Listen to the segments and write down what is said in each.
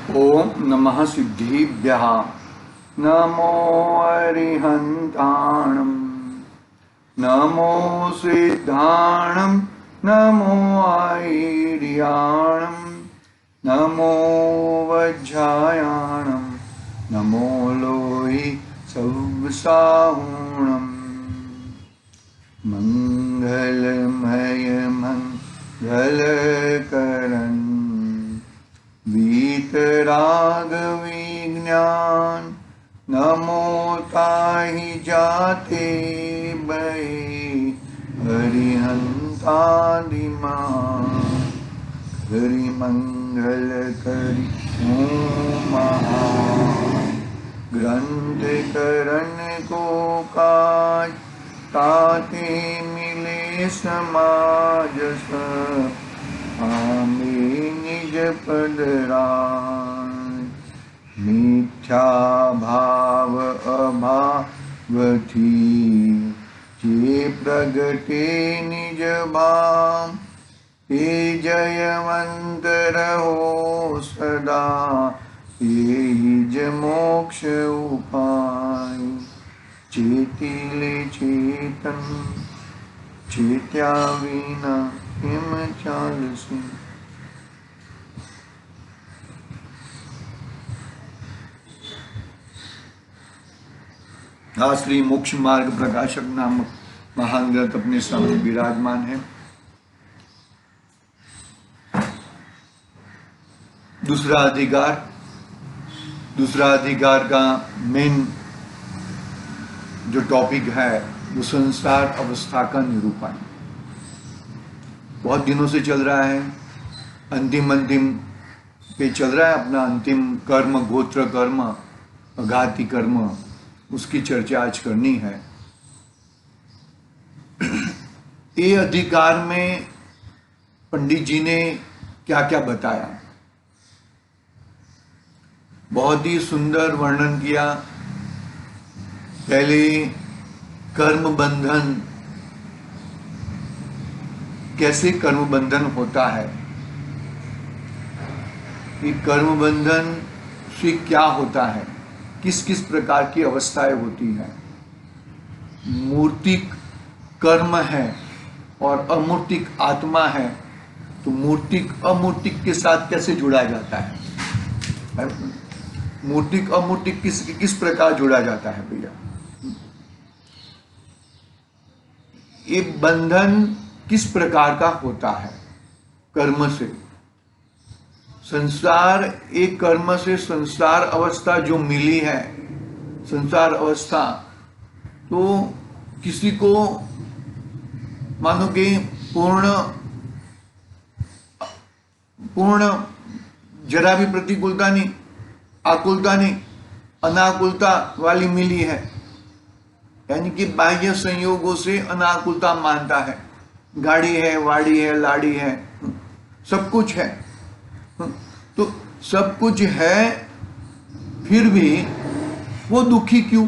ओम नमः सिद्धिभ्यः नमो अरिहन्ताणं नमो सिद्धाणं नमो ऐर्याणं नमो वज्रायाणं नमो लोहि सौसाहुणम् मंगलमय मंगलकरण वीतराग विज्ञान नमो ताहि जाते बहे हरिहंतादिमा हरि मंगल करि ओम ग्रंथ करण को काज ताते मिले समाज आमे निज पद राज मिथ्या भाव अभावथी जे प्रगटे निज भाव ते जयवंत रहो सदा तेज मोक्ष उपाय चेतिले चेतन चेत्या विना हिम चालसी। श्री मोक्ष मार्ग प्रकाशक नामक महान ग्रंथ अपने सामने विराजमान है। दूसरा अधिकार का मेन जो टॉपिक है वो संसार अवस्था का निरूपण बहुत दिनों से चल रहा है। अंतिम पे चल रहा है अपना अंतिम कर्म, गोत्र कर्म, अघाती कर्म, उसकी चर्चा आज करनी है। ये अधिकार में पंडित जी ने क्या क्या बताया, बहुत ही सुंदर वर्णन किया। पहले कर्म बंधन, कैसे कर्म बंधन होता है, कि कर्म बंधन से क्या होता है, किस किस प्रकार की अवस्थाएं होती हैं। मूर्तिक कर्म है और अमूर्तिक आत्मा है, तो मूर्तिक अमूर्तिक के साथ कैसे जुड़ा जाता है, मूर्तिक अमूर्तिक किस प्रकार जुड़ा जाता है भैया। ये बंधन किस प्रकार का होता है कर्म से। संसार, एक कर्म से संसार अवस्था जो मिली है, संसार अवस्था, तो किसी को मानो कि पूर्ण जरा भी प्रतिकूलता नहीं, आकुलता नहीं, अनाकुलता वाली मिली है। यानी कि बाह्य संयोगों से अनाकुलता मानता है। गाड़ी है, वाड़ी है, लाड़ी है, सब कुछ है, तो सब कुछ है, फिर भी वो दुखी क्यों।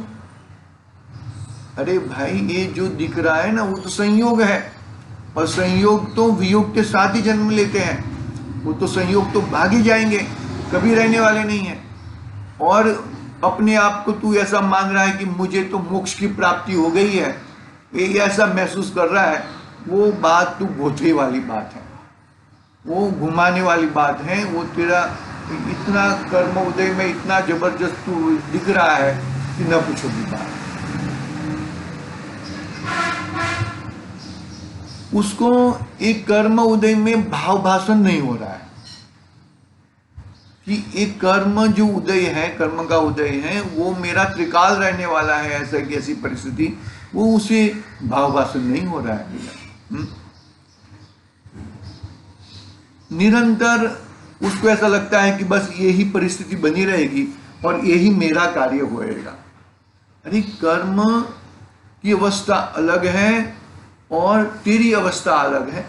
अरे भाई, ये जो दिख रहा है ना, वो तो संयोग है, और संयोग तो वियोग के साथ ही जन्म लेते हैं। वो तो संयोग तो भाग ही जाएंगे, कभी रहने वाले नहीं है। और अपने आप को तू ऐसा मान रहा है कि मुझे तो मोक्ष की प्राप्ति हो गई है, ये ऐसा महसूस कर रहा है, वो बात तू भोथरी वाली बात है, वो घुमाने वाली बात है। वो तेरा इतना कर्म उदय में इतना जबरदस्त तू दिख रहा है कि न पूछो की बात। उसको एक कर्म उदय में भाव भाषण नहीं हो रहा है कि एक कर्म जो उदय है, कर्म का उदय है, वो मेरा त्रिकाल रहने वाला है, ऐसा की ऐसी परिस्थिति, वो उसे भाव भाषण नहीं हो रहा है भैया। निरंतर उसको ऐसा लगता है कि बस यही परिस्थिति बनी रहेगी और यही मेरा कार्य होएगा। अरे कर्म की अवस्था अलग है और तेरी अवस्था अलग है।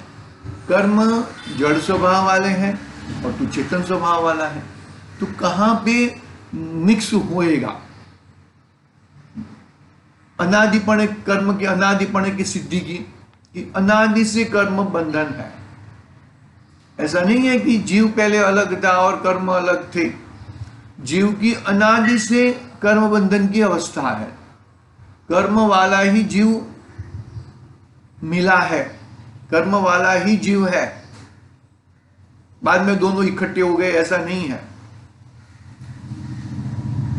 कर्म जड़ स्वभाव वाले हैं और तू चेतन स्वभाव वाला है, तो कहां पे मिक्स होएगा। अनादिपणे कर्म के अनादिपणे की सिद्धि की कि अनादि से कर्म बंधन है। ऐसा नहीं है कि जीव पहले अलग था और कर्म अलग थे, जीव की अनादि से कर्म बंधन की अवस्था है। कर्म वाला ही जीव मिला है, कर्म वाला ही जीव है, बाद में दोनों इकट्ठे हो गए ऐसा नहीं है।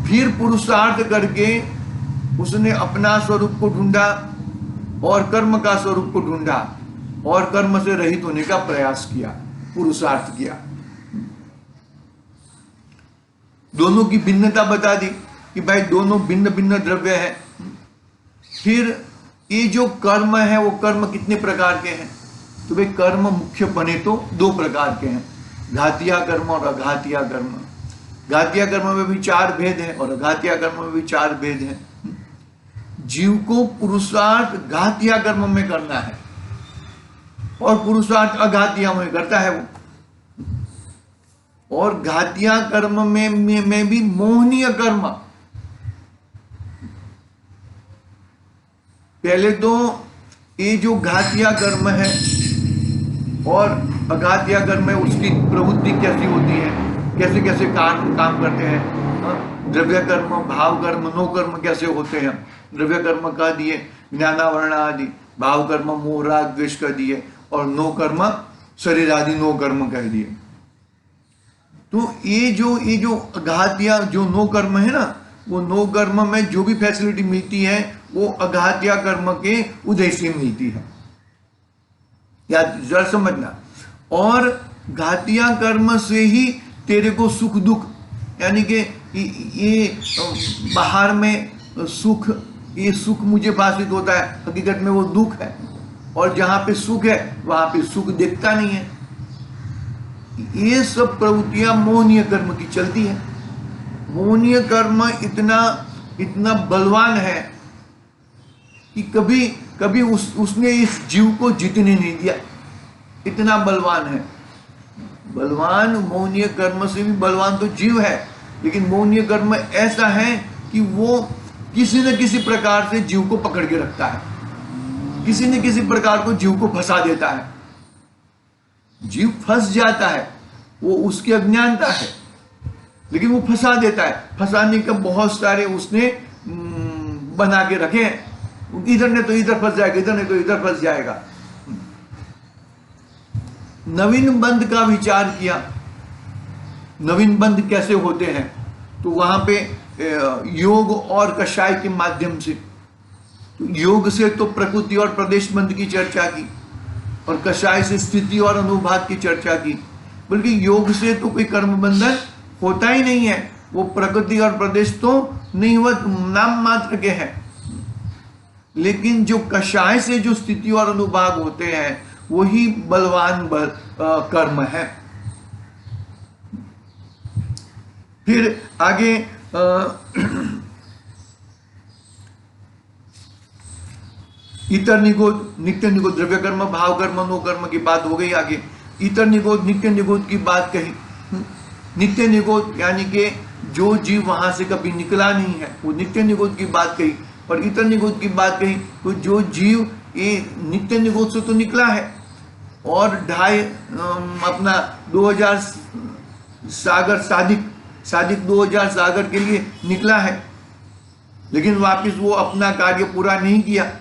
फिर पुरुषार्थ करके उसने अपना स्वरूप को ढूंढा और कर्म का स्वरूप को ढूंढा और कर्म से रहित होने का प्रयास किया, पुरुषार्थ किया। दोनों की भिन्नता बता दी कि भाई दोनों भिन्न भिन्न द्रव्य है। फिर ये जो कर्म है वो कर्म कितने प्रकार के हैं? तो भाई कर्म मुख्य बने तो दो प्रकार के हैं, घातिया कर्म और अघातिया कर्म। घातिया कर्म में भी 4 भेद हैं और अघातिया कर्म में भी 4 भेद हैं। जीव को पुरुषार्थ घातिया कर्म में करना है और पुरुषार्थ अघातिया में करता है वो। और घातिया कर्म में भी मोहनीय कर्म। पहले तो ये जो घातिया कर्म है और अघातिया कर्म है उसकी प्रवृत्ति कैसी होती है, कैसे कैसे काम करते हैं। द्रव्य कर्म, भाव कर्म, नो कर्म कैसे होते हैं। द्रव्य कर्म कह दिए ज्ञानावरण आदि, भाव कर्म मोह राग द्वेष कह दिए और नो कर्म शरीर आदि नो कर्म कह दिए। तो ये जो अघातिया जो नो कर्म है ना, वो नो कर्म में जो भी फैसिलिटी मिलती है वो अघातिया कर्म के उदय से मिलती है, या जरा समझना। और घातिया कर्म से ही तेरे को सुख दुख, यानी कि ये बाहर में सुख, ये सुख मुझे भाषित होता है, हकीकत में वो दुख है। और जहां पे सुख है वहां पे सुख दिखता नहीं है। ये सब प्रवृत्तियां मोहनीय कर्म की चलती है। मोहनीय कर्म इतना बलवान है कि कभी उसने इस जीव को जीतने नहीं दिया, इतना बलवान है। बलवान मोहनीय कर्म से भी बलवान तो जीव है, लेकिन मोहनीय कर्म ऐसा है कि वो किसी न किसी प्रकार से जीव को पकड़ के रखता है, किसी न किसी प्रकार को जीव को फंसा देता है। जीव फंस जाता है, वो उसकी अज्ञानता है, लेकिन वो फंसा देता है। फंसाने का बहुत सारे उसने बना के रखे हैं। इधर ने तो इधर फंस जाएगा, इधर ने तो इधर फंस जाएगा। नवीन बंध का विचार किया, नवीन बंध कैसे होते हैं, तो वहां पे योग और कषाय के माध्यम से, तो योग से तो प्रकृति और प्रदेश बंध की चर्चा की और कषाय से स्थिति और अनुभाग की चर्चा की। बल्कि योग से तो कोई कर्म बंधन होता ही नहीं है, वो प्रकृति और प्रदेश तो नहीं हुआ, नाम मात्र के हैं। लेकिन जो कषाय से जो स्थिति और अनुभाग होते हैं वही बलवान कर्म है। फिर आगे इतर निगोद, नित्य निगोद, द्रव्य कर्म, भाव कर्म, नो कर्म की बात हो गई। आगे इतर निगोद, नित्य निगोद की बात कही। नित्य निगोद यानी कि जो जीव वहां से कभी निकला नहीं है, वो नित्य निगोद की बात कही। और इतर निगोद की बात कही तो जो जीव ये नित्य निगोद से तो निकला है और अपना 2000 सागर सादिक 2000 सागर के लिए निकला है, लेकिन वापिस वो अपना कार्य पूरा नहीं किया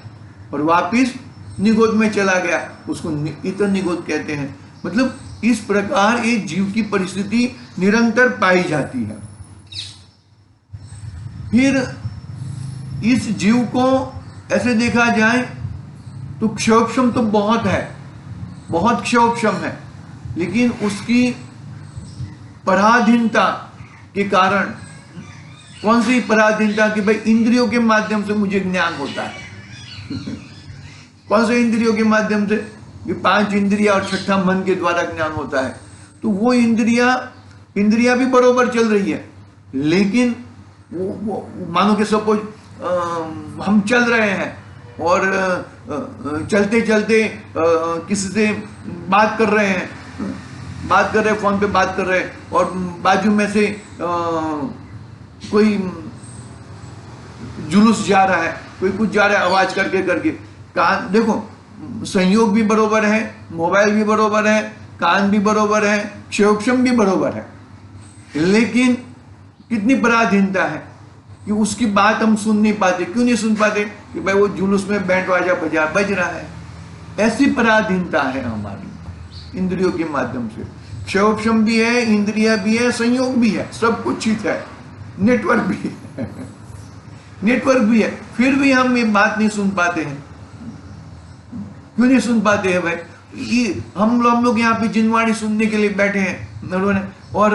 और वापिस निगोद में चला गया, उसको इतर निगोद कहते हैं। मतलब इस प्रकार एक जीव की परिस्थिति निरंतर पाई जाती है। फिर इस जीव को ऐसे देखा जाए तो क्षोभक्षम तो बहुत है, बहुत क्षोभक्षम है, लेकिन उसकी पराधीनता के कारण, कौन सी पराधीनता की भाई इंद्रियों के माध्यम से मुझे ज्ञान होता है। कौन से इंद्रियों के माध्यम से? ये 5 इंद्रिया और छठा मन के द्वारा ज्ञान होता है। तो वो इंद्रिया भी बरोबर चल रही है, लेकिन वो मानो कि सपोज हम चल रहे हैं और चलते चलते किसी से बात कर रहे हैं, फोन पे बात कर रहे हैं और बाजू में से कोई जुलूस जा रहा है, कोई कुछ जा रहा है आवाज करके कान, देखो संयोग भी बरोबर है, मोबाइल भी बरोबर है, कान भी बरोबर है, क्षोभक्षम भी बरोबर है, लेकिन कितनी पराधीनता है कि उसकी बात हम सुन नहीं पाते। क्यों नहीं सुन पाते? कि भाई वो जुलूस में बैंड बाजा बज रहा है। ऐसी पराधीनता है हमारी इंद्रियों के माध्यम से। क्षयोपशम भी है, इंद्रिया भी है, संयोग भी है, सब कुछ चीज है, नेटवर्क भी है नेटवर्क भी है, फिर भी हम ये बात नहीं सुन पाते हैं। क्यों नहीं सुन पाते हैं भाई? ये हम लोग यहाँ पे जिनवाणी सुनने के लिए बैठे हैं उन्होंने, और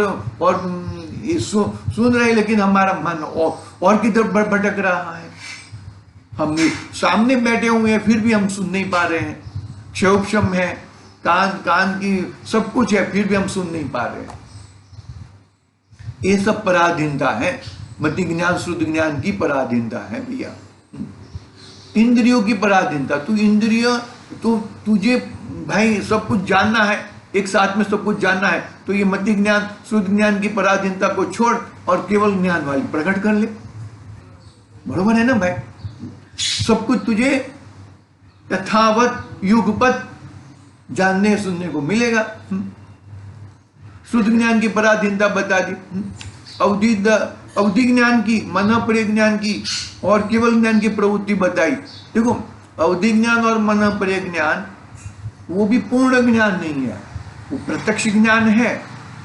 ये सुन रहे, लेकिन हमारा मन और की तरफ भटक रहा है। हम सामने बैठे हुए हैं, फिर भी हम सुन नहीं पा रहे हैं। क्षयोपशम है, कान की सब कुछ है, फिर भी हम सुन नहीं पा रहे हैं। ये सब पराधीनता है, मति ज्ञान शुद्ध ज्ञान की पराधीनता है भैया। इंद्रियों की पराधीनता, तू इंद्रिय तो तुझे भाई सब कुछ जानना है, एक साथ में सब कुछ जानना है, तो ये मति ज्ञान शुद्ध ज्ञान की पराधीनता को छोड़ और केवल ज्ञान वाली प्रकट कर ले। बरोबर है ना भाई? सब कुछ तुझे यथावत युगपत जानने सुनने को मिलेगा। शुद्ध ज्ञान की पराधीनता बता दी, अवधि ज्ञान की, मन परे ज्ञान की और केवल ज्ञान की प्रवृत्ति बताई। देखो, अवधि ज्ञान और मन परे ज्ञान वो भी पूर्ण ज्ञान नहीं है, वो प्रत्यक्ष ज्ञान है,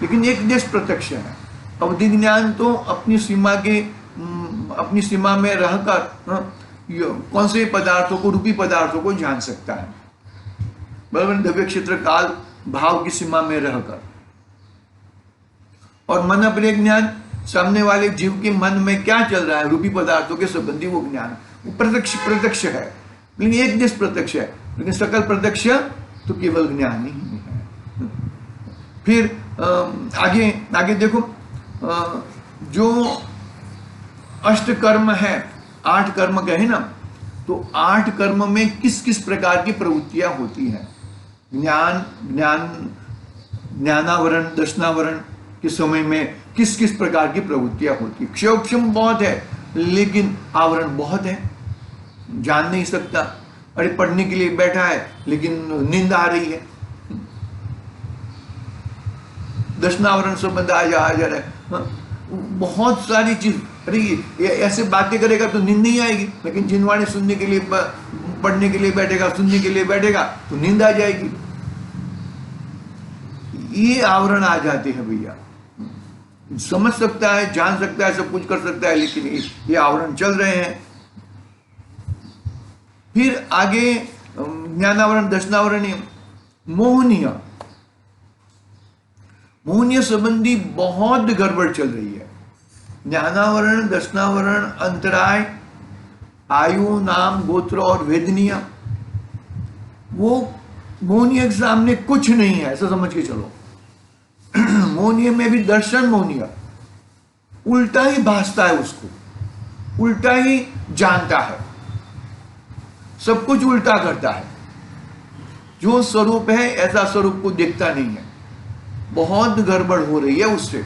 लेकिन एक देश प्रत्यक्ष है। अवधि ज्ञान तो अपनी सीमा में रहकर कौन से पदार्थों को, रूपी पदार्थों को जान सकता है, बराबर, द्रव्य क्षेत्र काल भाव की सीमा में रहकर। और मन परे ज्ञान, सामने वाले जीव के मन में क्या चल रहा है रूपी पदार्थों के संबंधी वो ज्ञान, वो प्रत्यक्ष है, लेकिन एक देश प्रत्यक्ष है, लेकिन सकल प्रत्यक्ष तो केवल ज्ञान ही है। फिर आगे देखो, जो अष्ट कर्म है, 8 कर्म कहे ना, तो 8 कर्म में किस किस प्रकार की प्रवृत्तियां होती हैं। ज्ञानावरण, दर्शनावरण के समय में किस किस प्रकार की प्रवृत्तियां होती है। क्षयोपशम बहुत है, लेकिन आवरण बहुत है, जान नहीं सकता। अरे पढ़ने के लिए बैठा है, लेकिन नींद आ रही है। दर्शनावरण संबंध आ जा रहा है, बहुत सारी चीज। अरे ये ऐसे बातें करेगा तो नींद नहीं आएगी, लेकिन जिनवाणी सुनने के लिए, पढ़ने के लिए बैठेगा, सुनने के लिए बैठेगा तो नींद आ जाएगी। ये आवरण आ जाते हैं भैया। समझ सकता है, जान सकता है, सब कुछ कर सकता है, लेकिन ये आवरण चल रहे हैं। फिर आगे ज्ञानावरण, दर्शनावरण, मोहनीय संबंधी बहुत गड़बड़ चल रही है। ज्ञानावरण, दर्शनावरण, अंतराय, आयु, नाम, गोत्र और वेदनीय, वो मोहनीय के सामने कुछ नहीं है, ऐसा समझ के चलो। मोहनीय में भी दर्शन मोहनीय उल्टा ही भासता है, उसको उल्टा ही जानता है, सब कुछ उल्टा करता है। जो स्वरूप है ऐसा स्वरूप को देखता नहीं है, बहुत गड़बड़ हो रही है उससे।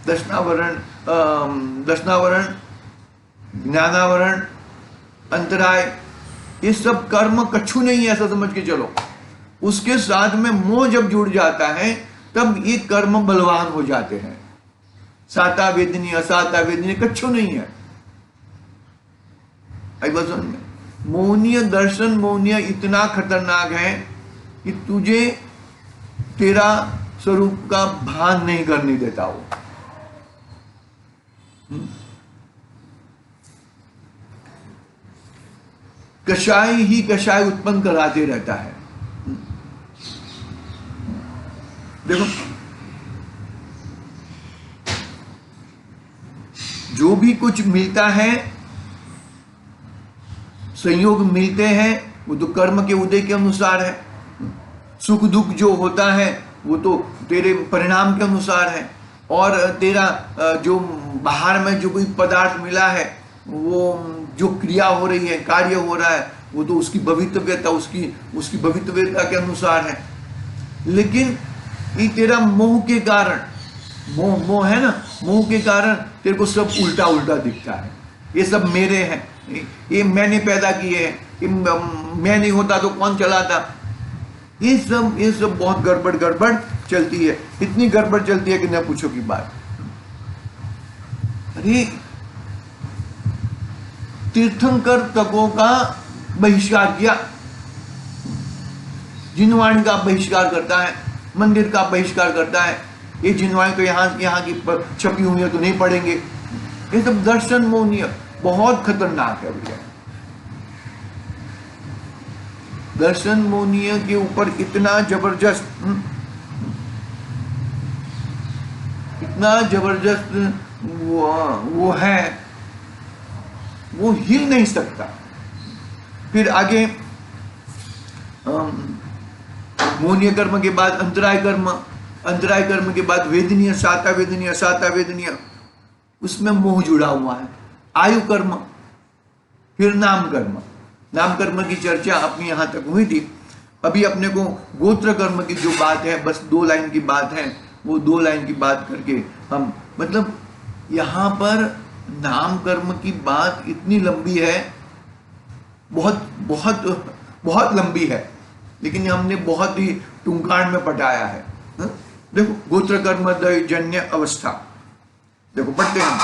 दर्शनावरण, ज्ञानावरण, अंतराय, ये सब कर्म कछु नहीं है, ऐसा समझ के चलो। उसके साथ में मोह जब जुड़ जाता है, तब ये कर्म बलवान हो जाते हैं। साता वेदनी, असाता वेदनी कछु नहीं है। मोहनीय दर्शन, मोहनीय इतना खतरनाक है कि तुझे तेरा स्वरूप का भान नहीं करने देता वो। कषाय ही कषाय उत्पन्न कराते रहता है। देखो, जो भी कुछ मिलता है, संयोग मिलते हैं, वो तो कर्म के उदय के अनुसार है। सुख दुख जो होता है वो तो तेरे परिणाम के अनुसार है। और तेरा जो बाहर में जो कोई पदार्थ मिला है, वो जो क्रिया हो रही है, कार्य हो रहा है, वो तो उसकी भवितव्यता, उसकी भवितव्यता के अनुसार है। लेकिन ये तेरा मोह के कारण, मोह है ना, मोह के कारण तेरे को सब उल्टा उल्टा दिखता है। ये सब मेरे हैं, ये मैंने पैदा किए हैं, मैं नहीं होता तो कौन चलाता। ये सब बहुत गड़बड़ चलती है। इतनी गड़बड़ चलती है कि न पूछो की बात। ये तीर्थंकर तकों का बहिष्कार किया, जिनवाणी का बहिष्कार करता है, मंदिर का बहिष्कार करता है। ये जिनवाणी तो यहाँ की छपी हुई है तो नहीं पढ़ेंगे। ये सब दर्शन मोहनीय बहुत खतरनाक है भैया। दर्शन मोहनीय के ऊपर इतना जबरदस्त वो है, वो हिल नहीं सकता। फिर आगे मोहनीय कर्म के बाद अंतराय कर्म, अंतराय कर्म के बाद वेदनीय, साता वेदनीय, साता वेदनीय, उसमें मोह जुड़ा हुआ है। आयु कर्म, फिर नाम कर्म। नाम कर्म की चर्चा अपनी यहां तक हुई थी। अभी अपने को गोत्र कर्म की जो बात है, बस 2 लाइन की बात है, वो 2 लाइन की बात करके हम, मतलब यहां पर नाम कर्म की बात इतनी लंबी है, बहुत बहुत बहुत लंबी है, लेकिन हमने बहुत ही टुंकाण में पटाया है। देखो, गोत्र कर्म जन्य अवस्था, देखो पढ़ते हैं।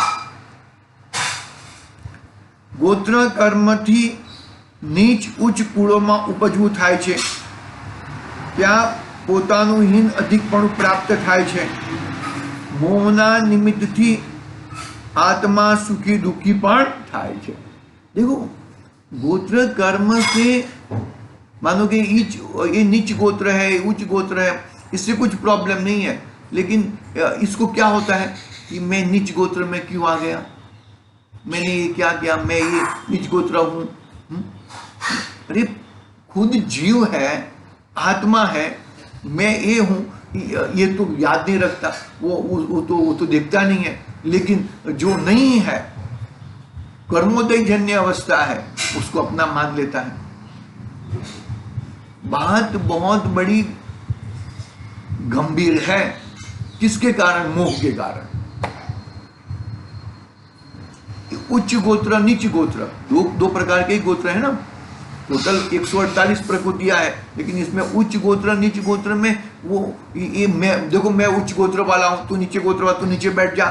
गोत्र कर्म थी નીચ ઉચ્ચ કુળોમાં ઉપજવું થાય છે, ત્યાં પોતાનું હીન અધિકપણું પ્રાપ્ત થાય છે। મોહના નિમિત્તથી આત્મા સુખી દુઃખી પણ થાય છે। देखो, गोत्र कर्म से मानो कि ये नीच गोत्र है, उच्च गोत्र है, इससे कुछ प्रॉब्लम नहीं है, लेकिन इसको क्या होता है कि मैं नीच गोत्र में क्यों आ गया, मैंने ये क्या किया, मैं ये नीच गोत्र हूं। अरे खुद जीव है, आत्मा है, मैं ये हूं, ये तो याद नहीं रखता, वो तो देखता नहीं है। लेकिन जो नहीं है, कर्मोदय जन्य अवस्था है, उसको अपना मान लेता है। बात बहुत बड़ी गंभीर है। किसके कारण? मोह के कारण। उच्च गोत्र, नीच गोत्र, दो प्रकार के गोत्र है ना। टोटल 148 प्रकृतियां है, लेकिन इसमें उच्च गोत्र नीच गोत्र में वो ये मैं, देखो मैं उच्च गोत्र वाला हूं, तू नीचे गोत्र वाला, तू नीचे बैठ जा,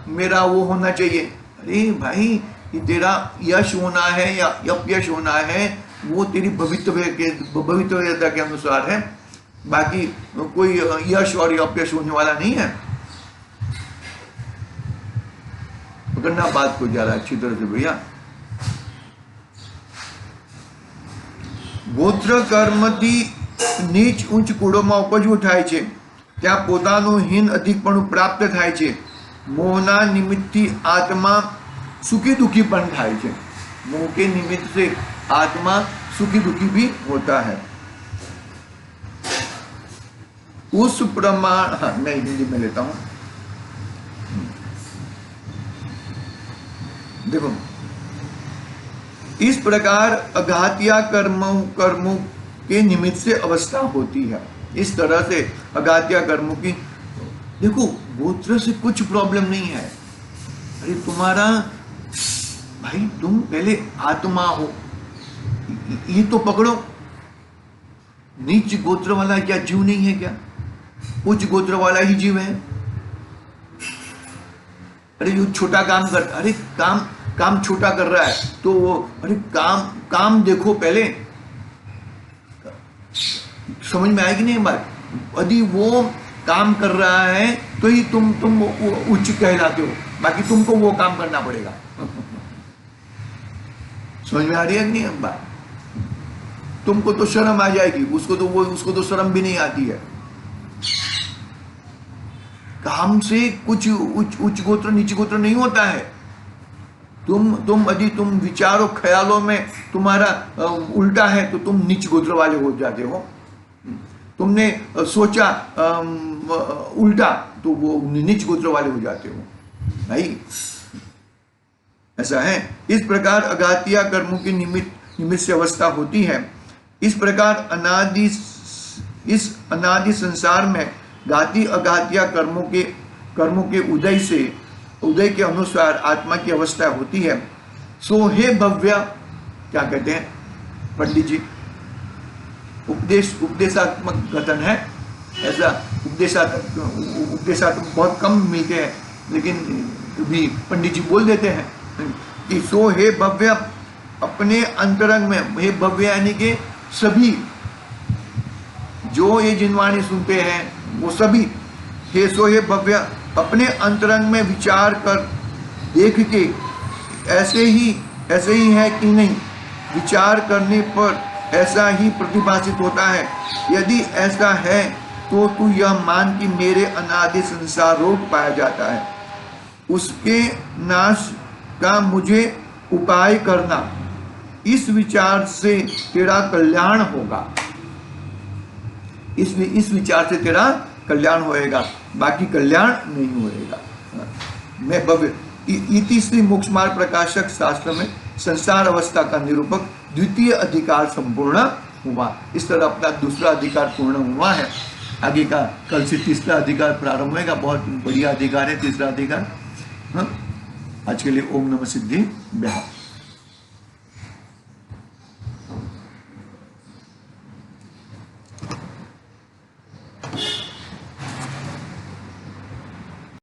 मेरा वो होना चाहिए। अरे भाई, ये तेरा यश होना है या अपयश होना है, वो तेरी भवितव्यता के अनुसार है, बाकी कोई यश और अपयश होने वाला नहीं है। पकड़ना बात को जरा अच्छी तरह से भैया। ગોત્ર કર્મથી નીચ ઉચ્ચ કુળોમાં ઉપજવું થાય છે, ત્યાં પોતાનું હીન અધિકપણું પ્રાપ્ત થાય છે। મોહના નિમિત્તથી આત્મા સુખી દુઃખી પણ થાય છે। मोह के निमित्त से आत्मा सुखी दुखी भी होता है। उस प्रमाण, हाँ मैं हिंदी में लेता हूं। देखो, इस प्रकार अघातिया कर्मों के निमित्त से अवस्था होती है। इस तरह से अघातिया कर्मों की, देखो गोत्र से कुछ प्रॉब्लम नहीं है। अरे तुम्हारा भाई, तुम पहले आत्मा हो, ये तो पकड़ो। नीच गोत्र वाला क्या जीव नहीं है क्या? उच्च गोत्र वाला ही जीव है। अरे जो छोटा काम कर, अरे काम छोटा कर रहा है तो अरे काम देखो पहले, समझ में आएगी नहीं बात? यदि वो काम कर रहा है तो ही तुम उच्च कहलाते हो, बाकी तुमको वो काम करना पड़ेगा। समझ में आ रही है कि नहीं बात? तुमको तो शर्म आ जाएगी, उसको तो शर्म भी नहीं आती है। काम से कुछ उच्च गोत्र नीच गोत्र नहीं होता है। तुम विचारों ख्यालों में तुम्हारा उल्टा है तो तुम नीच गोत्र वाले हो जाते हो। तुमने सोचा उल्टा तो वो नीच गोत्र वाले हो जाते हो भाई, ऐसा है। इस प्रकार अघातिया कर्मों की निमित्त से अवस्था होती है। इस प्रकार इस अनादि संसार में घाती अघातिया कर्मों के उदय के अनुसार आत्मा की अवस्था होती है। सो हे भव्य, क्या कहते हैं पंडित जी, उपदेशात्मक कथन है। ऐसा उपदेशात्मक बहुत कम मिलते हैं लेकिन भी पंडित जी बोल देते हैं कि सो हे भव्य अपने अंतरंग में, हे भव्य यानी कि सभी जो ये जिनवाणी सुनते हैं वो सभी, हे सो हे भव्य अपने अंतरंग में विचार कर देख के ऐसे ही है कि नहीं, विचार करने पर ऐसा ही प्रतिभाषित होता है। यदि ऐसा है तो तू यह मान कि मेरे अनादि संसार रोग पाया जाता है, उसके नाश का मुझे उपाय करना, इस विचार से तेरा कल्याण होगा। इस विचार से तेरा कल्याण होएगा, बाकी कल्याण नहीं होएगा। मैं भव्य इति श्री मोक्ष मार्ग प्रकाशक शास्त्र में संसार अवस्था का निरूपक द्वितीय अधिकार संपूर्ण हुआ। इस तरह अपना दूसरा अधिकार पूर्ण हुआ है। आगे का कल से तीसरा अधिकार प्रारंभ होगा। बहुत बढ़िया अधिकार है तीसरा अधिकार। हाँ, आज के लिए ओम नमः सिद्धि।